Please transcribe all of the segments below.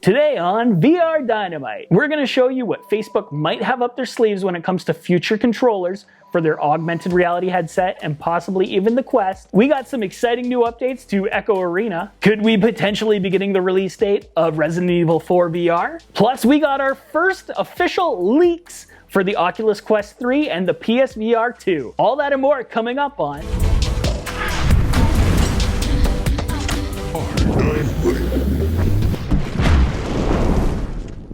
Today on VR Dynamite, we're going to show you what Facebook might have up their sleeves when it comes to future controllers for their augmented reality headset and possibly even the Quest. We got some exciting new updates to Echo Arena. Could we potentially be getting the release date of Resident Evil 4 VR? Plus, we got our first official leaks for the Oculus Quest 3 and the PSVR 2. All that and more coming up on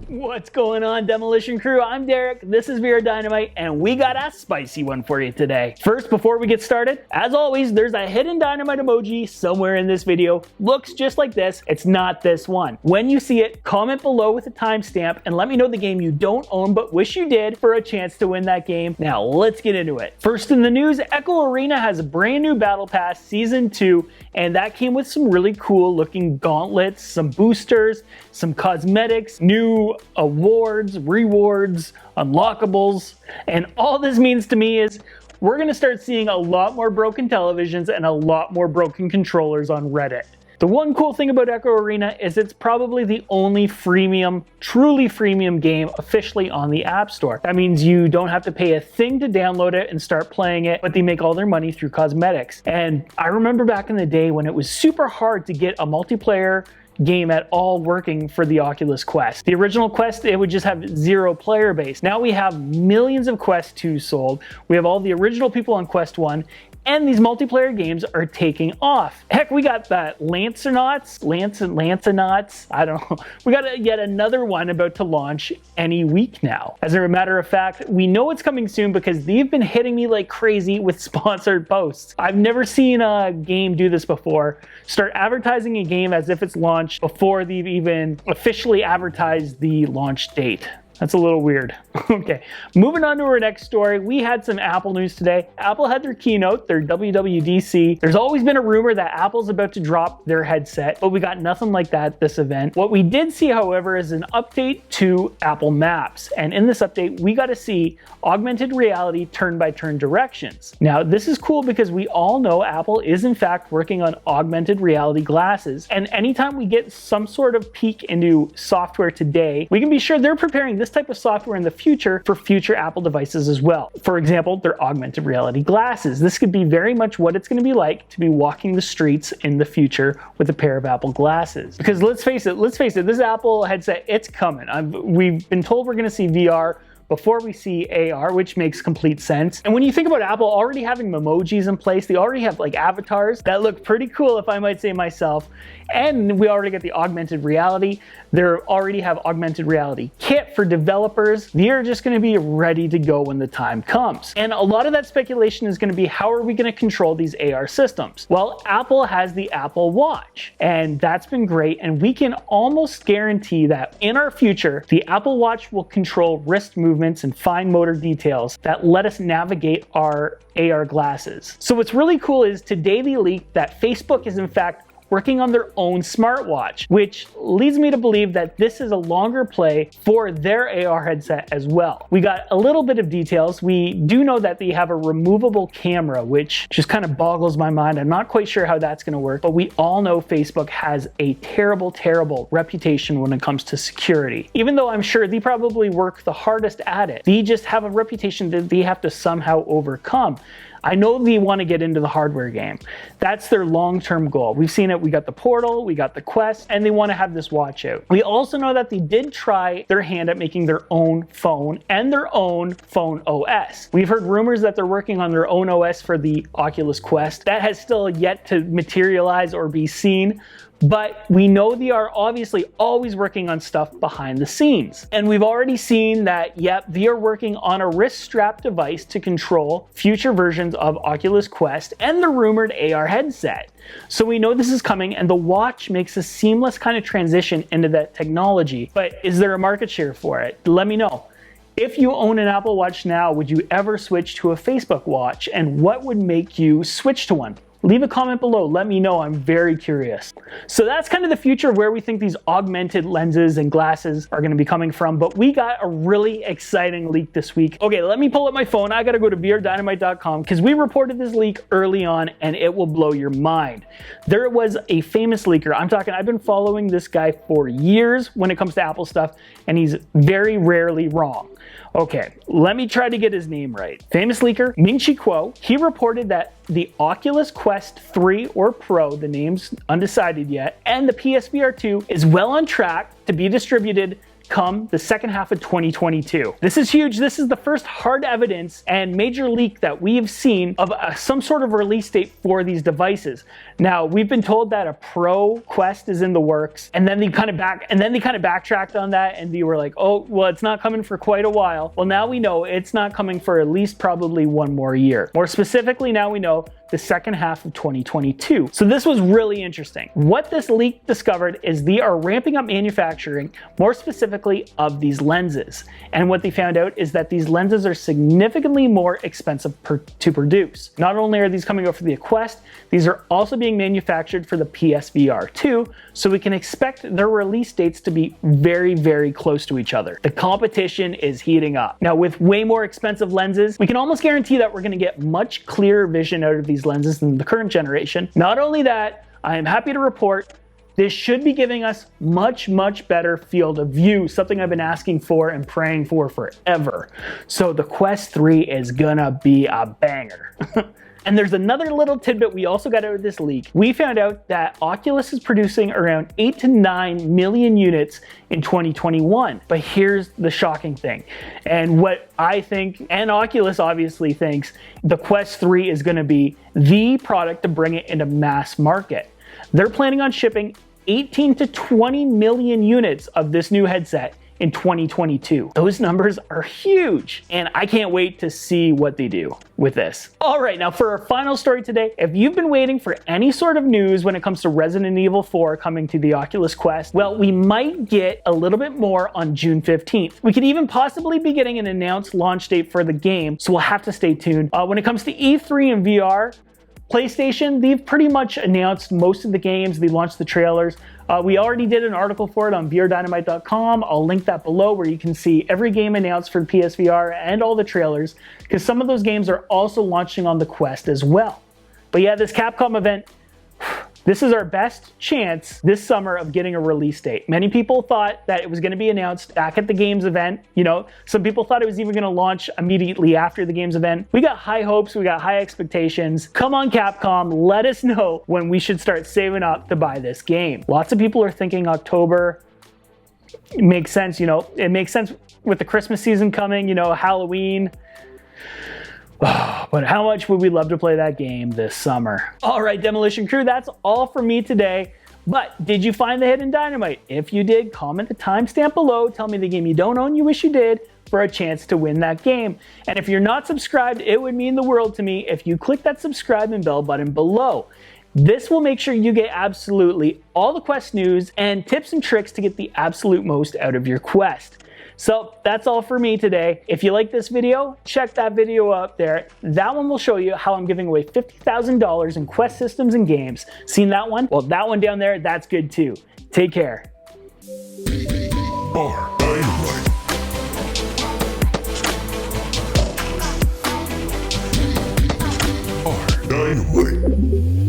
What's going on, Demolition Crew? I'm Derek, this is VR Dynamite, and we got a spicy one for you today. First, before we get started, as always, there's a hidden Dynamite emoji somewhere in this video. Looks just like this, it's not this one. When you see it, comment below with a timestamp and let me know the game you don't own but wish you did for a chance to win that game. Now, let's get into it. First in the news, Echo Arena has a brand new Battle Pass Season 2, and that came with some really cool looking gauntlets, some boosters, some cosmetics, new awards, rewards, unlockables, and all this means to me is we're going to start seeing a lot more broken televisions and a lot more broken controllers on Reddit. The one cool thing about Echo Arena is it's probably the only freemium, truly freemium game officially on the App Store. That means you don't have to pay a thing to download it and start playing it, but they make all their money through cosmetics. And I remember back in the day when it was super hard to get a multiplayer game at all working for the Oculus Quest. The original Quest, it would just have 0 player base. Now we have millions of Quest 2 sold. We have all the original people on Quest 1, and these multiplayer games are taking off. Heck, we got that Lancenauts, I don't know. We got yet another one about to launch any week now. As a matter of fact, we know it's coming soon because they've been hitting me like crazy with sponsored posts. I've never seen a game do this before. Start advertising a game as if it's launched before they've even officially advertised the launch date. That's a little weird. Okay, moving on to our next story. We had some Apple news today. Apple had their keynote, their WWDC. There's always been a rumor that Apple's about to drop their headset, but we got nothing like that at this event. What we did see, however, is an update to Apple Maps. And in this update, we got to see augmented reality turn-by-turn directions. Now, this is cool because we all know Apple is in fact working on augmented reality glasses. And anytime we get some sort of peek into software today, we can be sure they're preparing this type of software in the future for future Apple devices as well. For example, their augmented reality glasses. This could be very much what it's going to be like to be walking the streets in the future with a pair of Apple glasses. Because let's face it, this Apple headset, it's coming. We've been told we're going to see VR before we see AR, which makes complete sense. And when you think about Apple already having emojis in place, they already have like avatars that look pretty cool, if I might say myself. And we already get the augmented reality. They already have augmented reality kit for developers. They're just going to be ready to go when the time comes. And a lot of that speculation is going to be, how are we going to control these AR systems? Well, Apple has the Apple Watch, and that's been great. And we can almost guarantee that in our future, the Apple Watch will control wrist movements and fine motor details that let us navigate our AR glasses. So what's really cool is today they leaked that Facebook is in fact working on their own smartwatch, which leads me to believe that this is a longer play for their AR headset as well. We got a little bit of details. We do know that they have a removable camera, which just kind of boggles my mind. I'm not quite sure how that's going to work, but we all know Facebook has a terrible, terrible reputation when it comes to security. Even though I'm sure they probably work the hardest at it, they just have a reputation that they have to somehow overcome. I know they want to get into the hardware game. That's their long-term goal. We've seen it. We got the Portal, we got the Quest, and they want to have this watch out. We also know that they did try their hand at making their own phone and their own phone OS. We've heard rumors that they're working on their own OS for the Oculus Quest. That has still yet to materialize or be seen. But we know they are obviously always working on stuff behind the scenes. And we've already seen that, yep, they are working on a wrist strap device to control future versions of Oculus Quest and the rumored AR headset. So we know this is coming, and the watch makes a seamless kind of transition into that technology. But is there a market share for it? Let me know. If you own an Apple Watch now, would you ever switch to a Facebook watch? And what would make you switch to one? Leave a comment below, let me know, I'm very curious. So that's kind of the future of where we think these augmented lenses and glasses are gonna be coming from, but we got a really exciting leak this week. Okay, let me pull up my phone. I gotta go to VRDynamite.com because we reported this leak early on and it will blow your mind. There was a famous leaker. I've been following this guy for years when it comes to Apple stuff, and he's very rarely wrong. Okay, let me try to get his name right. Famous leaker, Ming-Chi Kuo, he reported that the Oculus Quest 3 or Pro, the name's undecided yet, and the PSVR 2 is well on track to be distributed come the second half of 2022. This is huge. This is the first hard evidence and major leak that we've seen of some sort of release date for these devices. Now, we've been told that a Pro Quest is in the works, and then they kind of backtracked on that, and they were like, oh, well, it's not coming for quite a while. Well, now we know it's not coming for at least probably one more year. More specifically, now we know the second half of 2022. So this was really interesting. What this leak discovered is they are ramping up manufacturing, more specifically of these lenses. And what they found out is that these lenses are significantly more expensive to produce. Not only are these coming out for the Quest, these are also being manufactured for the PSVR 2, so we can expect their release dates to be very, very close to each other. The competition is heating up. Now, with way more expensive lenses, we can almost guarantee that we're gonna get much clearer vision out of these lenses than the current generation. Not only that, I am happy to report this should be giving us much, much better field of view, something I've been asking for and praying for forever. So the Quest 3 is gonna be a banger. And there's another little tidbit we also got out of this leak. We found out that Oculus is producing around 8 to 9 million units in 2021. But here's the shocking thing. And what I think, and Oculus obviously thinks, the Quest 3 is gonna be the product to bring it into mass market. They're planning on shipping 18 to 20 million units of this new headset in 2022. Those numbers are huge, and I can't wait to see what they do with this. All right, now for our final story today, if you've been waiting for any sort of news when it comes to Resident Evil 4 coming to the Oculus Quest, well, we might get a little bit more on June 15th. We could even possibly be getting an announced launch date for the game, so we'll have to stay tuned. When it comes to E3 and VR, PlayStation, they've pretty much announced most of the games. They launched the trailers. We already did an article for it on VRDynamite.com. I'll link that below where you can see every game announced for PSVR and all the trailers, because some of those games are also launching on the Quest as well. But yeah, this Capcom event, this is our best chance this summer of getting a release date. Many people thought that it was gonna be announced back at the games event. You know, some people thought it was even gonna launch immediately after the games event. We got high hopes, we got high expectations. Come on, Capcom, let us know when we should start saving up to buy this game. Lots of people are thinking October. It makes sense, you know, it makes sense with the Christmas season coming, you know, Halloween. But how much would we love to play that game this summer? All right, Demolition Crew, that's all for me today. But did you find the hidden dynamite? If you did, comment the timestamp below. Tell me the game you don't own you wish you did for a chance to win that game. And if you're not subscribed, it would mean the world to me if you click that subscribe and bell button below. This will make sure you get absolutely all the Quest news and tips and tricks to get the absolute most out of your Quest. So that's all for me today. If you like this video, check that video up there. That one will show you how I'm giving away $50,000 in Quest systems and games. Seen that one? Well, that one down there, that's good too. Take care. Dynamite.